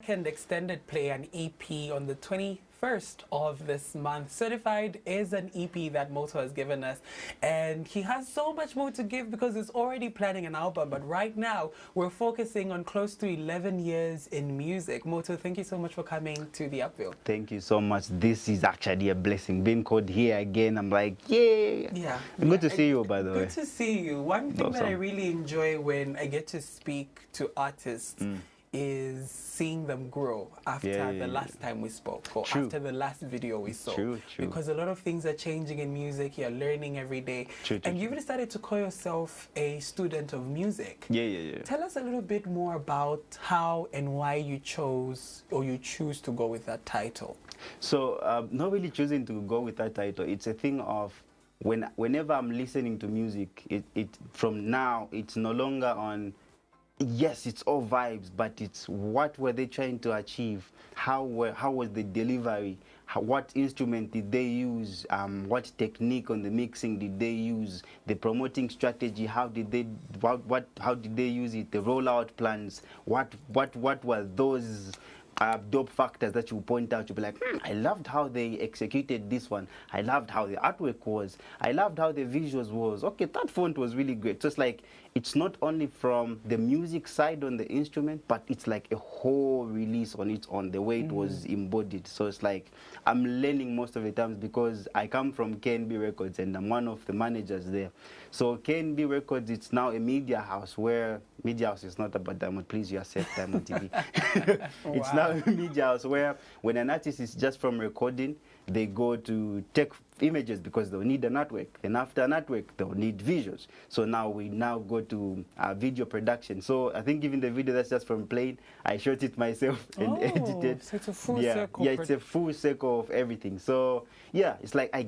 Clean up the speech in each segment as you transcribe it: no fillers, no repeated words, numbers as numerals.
Second extended play, an EP, on the 21st of this month. Certified is an EP that Molto has given us, and he has so much more to give because he's already planning an album. But right now, we're focusing on close to 11 years in music. Molto, thank you so much for coming to the Upville. Thank you so much. This is actually a blessing. Being called here again, I'm like, yay! Yeah. Good to see you, by the way. Good to see you. One thing that I Awesome. really enjoy when I get to speak to artists is seeing them grow after the last time we spoke, or True. after the last video we saw. True. Because a lot of things are changing in music, you're learning every day. And you've decided to call yourself a student of music. Yeah. Tell us a little bit more about how and why you chose, or you choose to go with that title. So, not really choosing to go with that title. It's a thing of whenever I'm listening to music, from now, it's no longer on, yes, it's all vibes, but it's what were they trying to achieve? How was the delivery? What instrument did they use? What technique on the mixing did they use? The promoting strategy, how did they use it? The rollout plans, what were those dope factors that you point out? You'll be like, I loved how they executed this one. I loved how the artwork was. I loved how the visuals was. Okay, that font was really great. So it's like, it's not only from the music side on the instrument, but it's like a whole release on its own, the way it was embodied. So it's like, I'm learning most of the times because I come from KNB Records and I'm one of the managers there. So KNB Records, it's now a media house where, media house is not about Diamond, please, you accept Diamond TV. It's now a media house where when an artist is just from recording, they go to take images because they'll need an artwork. And after an artwork, they'll need visuals. So now we go to video production. So I think even the video that's just from playing, I shot it myself and edited. So it's a full circle. Yeah, it's a full circle of everything. So yeah, it's like I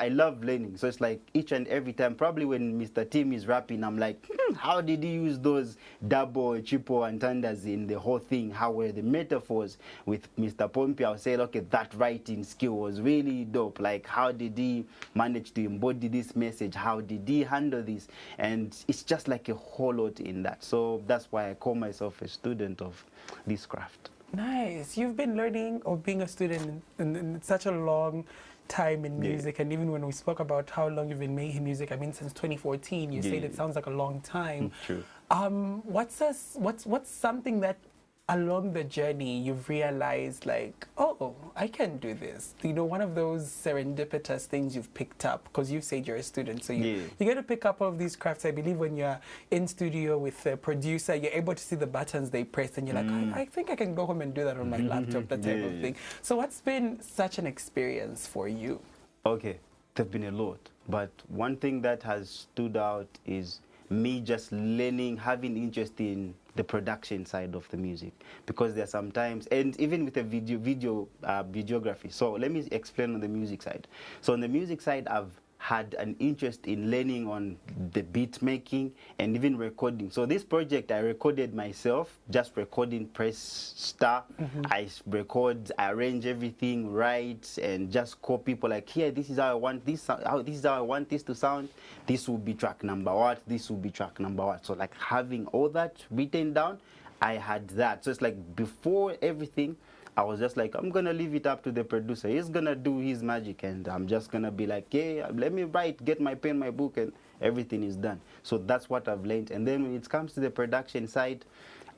love learning. So it's like each and every time, probably when Mr. Tim is rapping, I'm like, how did he use those double, triple entendres in the whole thing? How were the metaphors with Mr. Pompey? I'll say, okay, that writing skill was really dope. Like, how did he manage to embody this message? How did he handle this? And it's just like a whole lot in that. So that's why I call myself a student of this craft. Nice. You've been learning or being a student in such a long time in music, and even when we spoke about how long you've been making music, I mean, since 2014, you said it sounds like a long time. True. What's something that along the journey you've realized, like, oh, I can do this? You know, one of those serendipitous things you've picked up, because you said you're a student, so you get to pick up all of these crafts. I believe when you're in studio with a producer, you're able to see the buttons they press, and you're like, I think I can go home and do that on my laptop, that type of thing. So what's been such an experience for you? Okay, there've been a lot, but one thing that has stood out is me just learning, having interest in the production side of the music, because there are sometimes, and even with the videography. So let me explain on the music side. So on the music side, I've had an interest in learning on the beat making and even recording. So this project I recorded myself, just recording, press start. I record, I arrange everything right, and just call people like, here, this is how I want this, this is how I want this to sound. This will be track number what, this will be track number what. So like having all that written down, I had that. So it's like before everything, I was just like, I'm going to leave it up to the producer. He's going to do his magic, and I'm just going to be like, yeah, let me write, get my pen, my book, and everything is done. So that's what I've learned. And then when it comes to the production side,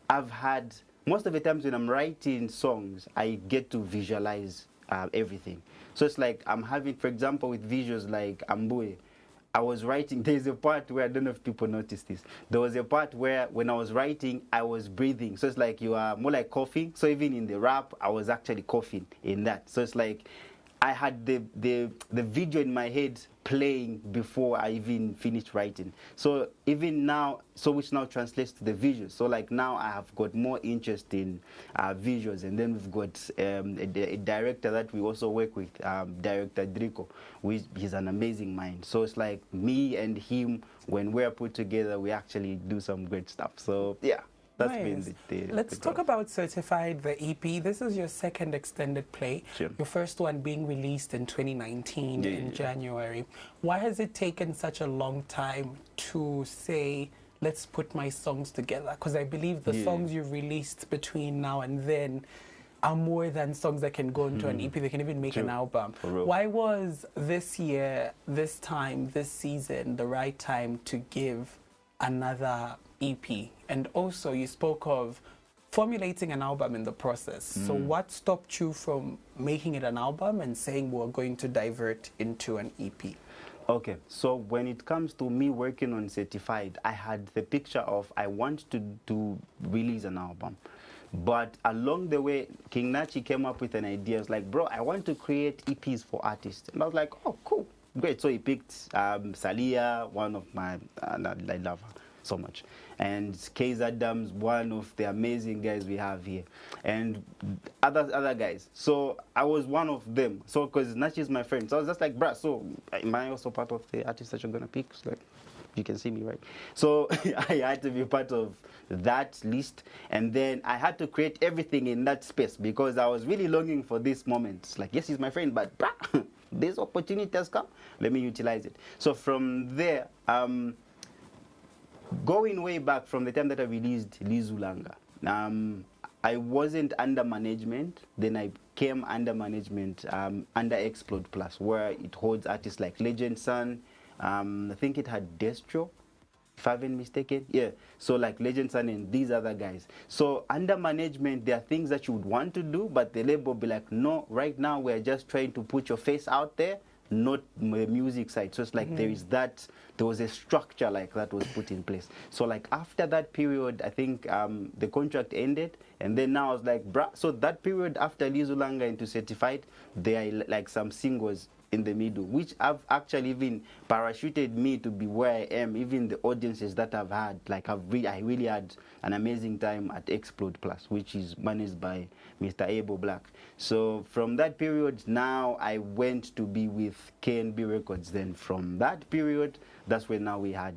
I've had, most of the times when I'm writing songs, I get to visualize everything. So it's like I'm having, for example, with visuals like Ambue, I was writing, there's a part where, I don't know if people noticed this, there was a part where when I was writing, I was breathing. So it's like you are more like coughing. So even in the rap, I was actually coughing in that. So it's like I had the video in my head playing before I even finished writing. So even now, so which now translates to the visuals. So like now I have got more interest in visuals, and then we've got a director that we also work with, Director Drico, which he's an amazing mind. So it's like me and him, when we're put together, we actually do some great stuff. So yeah. That's been Let's talk about Certified, the EP. This is your second extended play. Sure. Your first one being released in 2019 in January. Why has it taken such a long time to say, let's put my songs together? Because I believe the songs you've released between now and then are more than songs that can go into an EP. They can even make an album. Why was this year, this time, this season, the right time to give another EP? And also, you spoke of formulating an album in the process. So what stopped you from making it an album and saying we're going to divert into an EP? Okay, so when it comes to me working on Certified, I had the picture of I want to release an album. But along the way, King Nachi came up with an idea. It's like, bro, I want to create EPs for artists. And I was like, oh, cool, great. So he picked Salia, one of my, I love her so much. And Case Adams, one of the amazing guys we have here. And other guys. So I was one of them. So, because Nachi is my friend. So I was just like, bruh, so am I also part of the artists that you're going to pick? So, like, you can see me, right? So I had to be part of that list. And then I had to create everything in that space because I was really longing for this moment. It's like, yes, he's my friend, but bruh, this opportunity has come. Let me utilize it. So from there, going way back from the time that I released Lizulanga, I wasn't under management. Then I came under management under Explode Plus, where it holds artists like Legend Son. I think it had Destro, if I haven't mistaken. Yeah, so like Legend Son and these other guys. So under management, there are things that you would want to do, but the label will be like, no, right now we're just trying to put your face out there, not the music side. So it's like there was a structure like that was put in place. So like after that period, I think the contract ended, and then now I was like, bruh, so that period after Lizulanga into Certified, there are like some singles in the middle, which have actually even parachuted me to be where I am. Even the audiences that I've had, like I really had an amazing time at Explode Plus, which is managed by Mr. Abel Black. So from that period, now I went to be with KNB Records. Then from that period, that's when now we had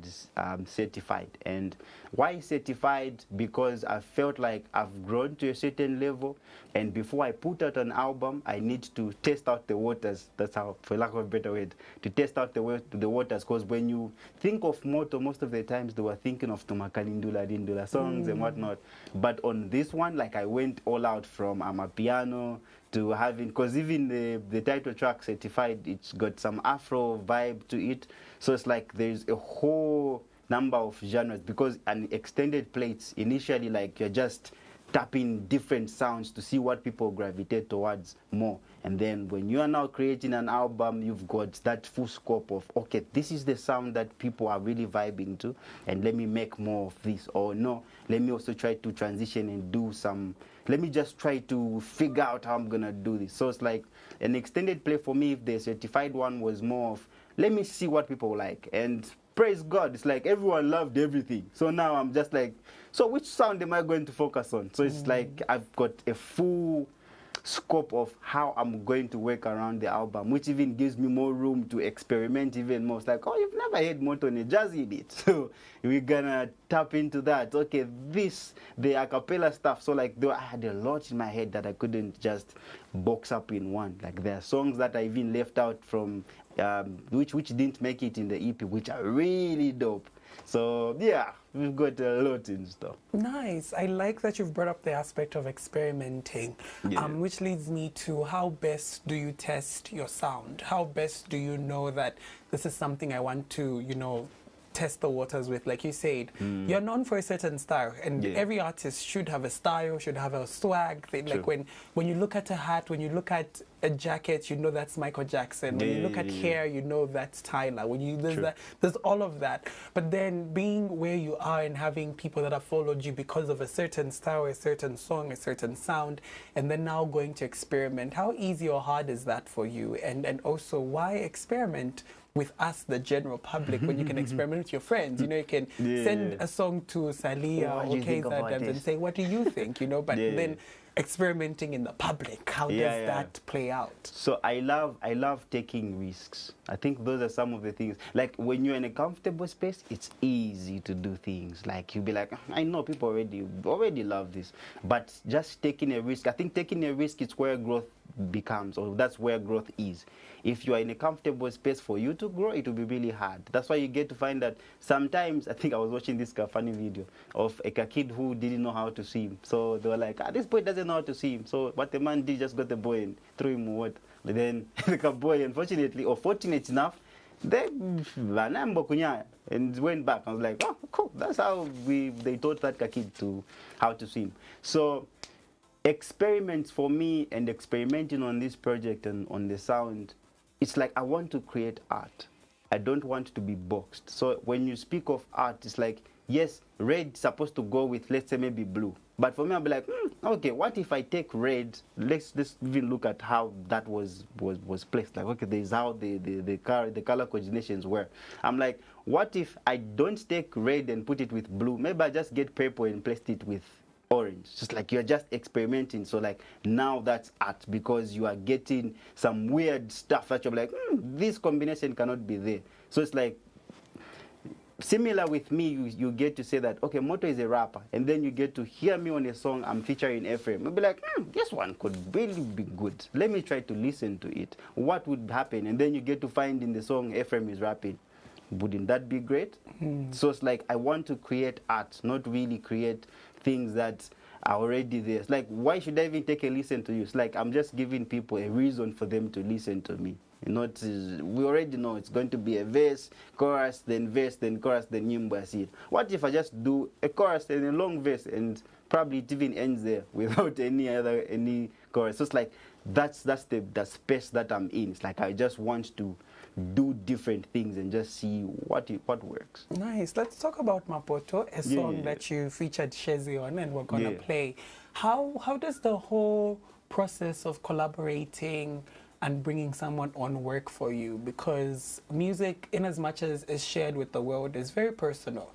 Certified. And why Certified? Because I felt like I've grown to a certain level, and before I put out an album, I need to test out the waters. That's how, for lack of a better word, to test out the waters. Because when you think of Moto, most of the times they were thinking of Tumakalindula, Dindula songs and whatnot. But on this one, like I went all out from Amapiano to having, because even the title track Certified, it's got some Afro vibe to it. So it's like there's a whole number of genres, because an extended plates initially, like you're just tapping different sounds to see what people gravitate towards more. And then when you are now creating an album, you've got that full scope of, okay, this is the sound that people are really vibing to, and let me make more of this. Or no, let me also try to transition and do some, let me just try to figure out how I'm gonna do this. So it's like an extended play for me. If the Certified one was more of, let me see what people like. And praise God, it's like everyone loved everything. So now I'm just like, so which sound am I going to focus on? So it's like I've got a full scope of how I'm going to work around the album, which even gives me more room to experiment even more. It's like, oh, you've never heard Moto on a jazzy beat. So we're gonna tap into that. Okay, the a cappella stuff. So like, though I had a lot in my head that I couldn't just box up in one. Like there are songs that I even left out from which didn't make it in the EP, which are really dope. So yeah, we've got a lot in store. Nice. I like that you've brought up the aspect of experimenting, which leads me to how best do you test your sound? How best do you know that this is something I want to, test the waters with? Like you said, you're known for a certain style, and every artist should have a style, should have a swag. Like when you look at a hat, when you look at a jacket, you know that's Michael Jackson. When you look at hair, you know that's Tyler. When you there's all of that. But then being where you are and having people that have followed you because of a certain style, a certain song, a certain sound, and then now going to experiment, how easy or hard is that for you? And also, why experiment with us, the general public, when you can experiment with your friends? You can send a song to Salia or Kate Adams and say, what do you think? But then experimenting in the public? How does that play out? So I love taking risks. I think those are some of the things. Like when you're in a comfortable space, it's easy to do things. Like you'll be like, I know people already love this, but just taking a risk. I think taking a risk is where growth becomes, or that's where growth is. If you are in a comfortable space, for you to grow, it will be really hard. That's why you get to find that sometimes, I think I was watching this funny video of a kid who didn't know how to swim. So they were like, this boy doesn't know how to swim. So what the man did, just got the boy and threw him in water. But then the boy, unfortunately, or fortunate enough, they and went back. I was like, oh, cool. That's how they taught that kid how to swim. So experiments for me, and experimenting on this project and on the sound, it's like I want to create art. I don't want to be boxed. So when you speak of art, it's like, yes, red is supposed to go with, let's say, maybe blue. But for me, I'll be like, okay, what if I take red? Let's even look at how that was placed. Like, okay, there's how the color coordinations were. I'm like, what if I don't take red and put it with blue? Maybe I just get purple and placed it with orange. Just like you're just experimenting. So like now that's art, because you are getting some weird stuff that you're like, this combination cannot be there. So it's like similar with me. You get to say that, okay, Moto is a rapper, and then you get to hear me on a song I'm featuring Ephraim. You'll be like, this one could really be good. Let me try to listen to it. What would happen? And then you get to find in the song Ephraim is rapping. Wouldn't that be great? So it's like I want to create art, not really create things that are already there. It's like, why should I even take a listen to you? It's like I'm just giving people a reason for them to listen to me. Not, we already know it's going to be a verse, chorus, then chorus, then nyimbo asili. What if I just do a chorus and a long verse, and probably it even ends there without any chorus? So it's like that's the space that I'm in. It's like I just want to do different things and just see what works. Nice. Let's talk about Mapoto, a song that you featured Shezi on, and we're gonna play. How does the whole process of collaborating and bringing someone on work for you? Because music, in as much as is shared with the world, is very personal.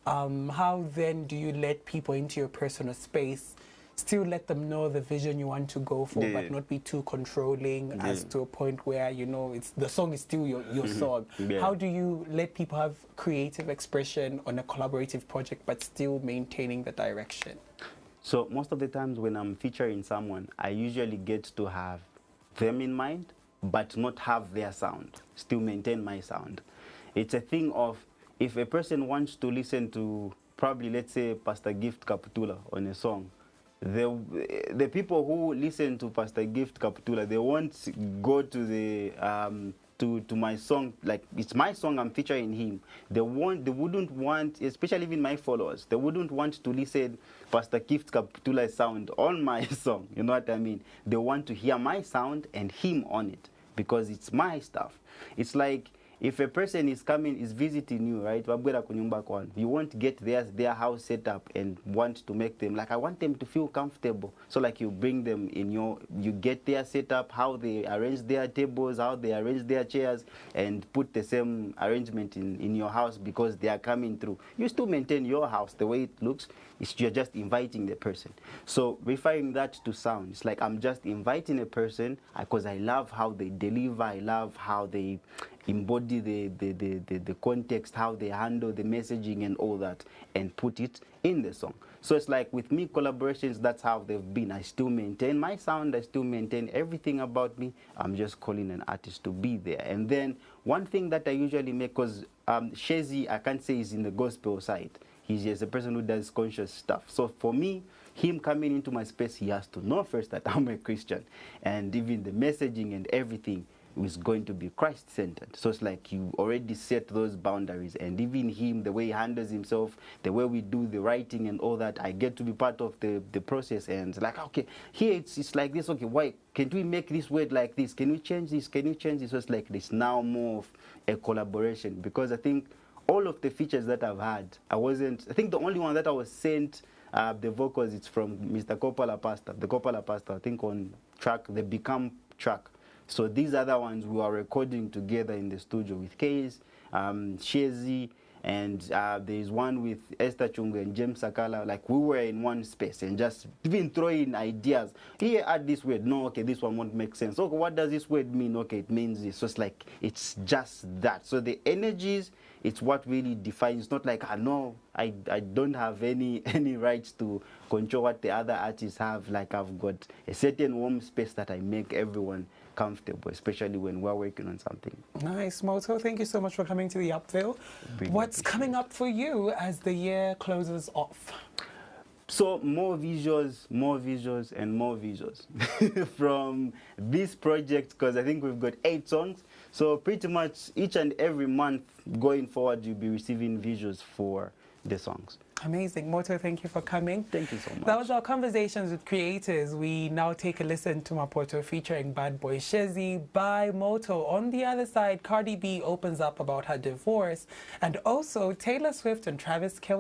How then do you let people into your personal space, still let them know the vision you want to go for, but not be too controlling as to a point where, you know, the song is still your song? How do you let people have creative expression on a collaborative project but still maintaining the direction? So most of the times when I'm featuring someone, I usually get to have them in mind, but not have their sound, still maintain my sound. It's a thing of, if a person wants to listen to, probably, let's say, Pastor Gift Kaputula on a song, the people who listen to Pastor Gift Kaputula, they won't go to the to my song. Like, it's my song, I'm featuring him. They wouldn't want, especially even my followers, they wouldn't want to listen Pastor Gift Kaputula's sound on my song. You know what I mean? They want to hear my sound and him on it, because it's my stuff. It's like, if a person is visiting you, right? You won't get their house set up and want to make them, like, I want them to feel comfortable. So like, you bring them in you get their setup, how they arrange their tables, how they arrange their chairs, and put the same arrangement in your house, because they are coming through. You still maintain your house the way it looks. You're just inviting the person. So referring that to sound, it's like I'm just inviting a person because I love how they deliver. I love how they embody the context, how they handle the messaging and all that, and put it in the song. So it's like with me, collaborations, that's how they've been. I still maintain my sound. I still maintain everything about me. I'm just calling an artist to be there. And then one thing that I usually make, because Shezi, I can't say is in the gospel side. He's just a person who does conscious stuff. So for me, him coming into my space, he has to know first that I'm a Christian. And even the messaging and everything is going to be Christ-centered. So it's like you already set those boundaries. And even him, the way he handles himself, the way we do the writing and all that, I get to be part of the process. And it's like, okay, here it's like this. Okay, why can't we make this word like this? Can we change this? Can you change this? So it's like this now more of a collaboration. Because I think all of the features that I've had, I think the only one that I was sent the vocals, it's from Mr. Coppola Pastor, the Coppola Pastor, I think on track, the Become track. So these other ones we are recording together in the studio with Case, Shezi, And there's one with Esther Chungu and James Sakala. Like, we were in one space and just even throwing ideas. Here, add this word. No, okay, this one won't make sense. Okay, what does this word mean? Okay, it means this. So it's like, it's just that. So the energies, it's what really defines. It's not like, no, I don't have any rights to control what the other artists have. Like, I've got a certain warm space that I make everyone comfortable, especially when we're working on something. Nice, Molto. Thank you so much for coming to the Upville. What's coming up for you as the year closes off? So more visuals, and more visuals from this project, because I think we've got 8 songs. So pretty much each and every month going forward, you'll be receiving visuals for the songs. Amazing. Molto, thank you for coming. Thank you so much. That was our conversations with creators. We now take a listen to Maputo featuring Bad Boy Shezi by Molto. On the other side, Cardi B opens up about her divorce. And also Taylor Swift and Travis Kelce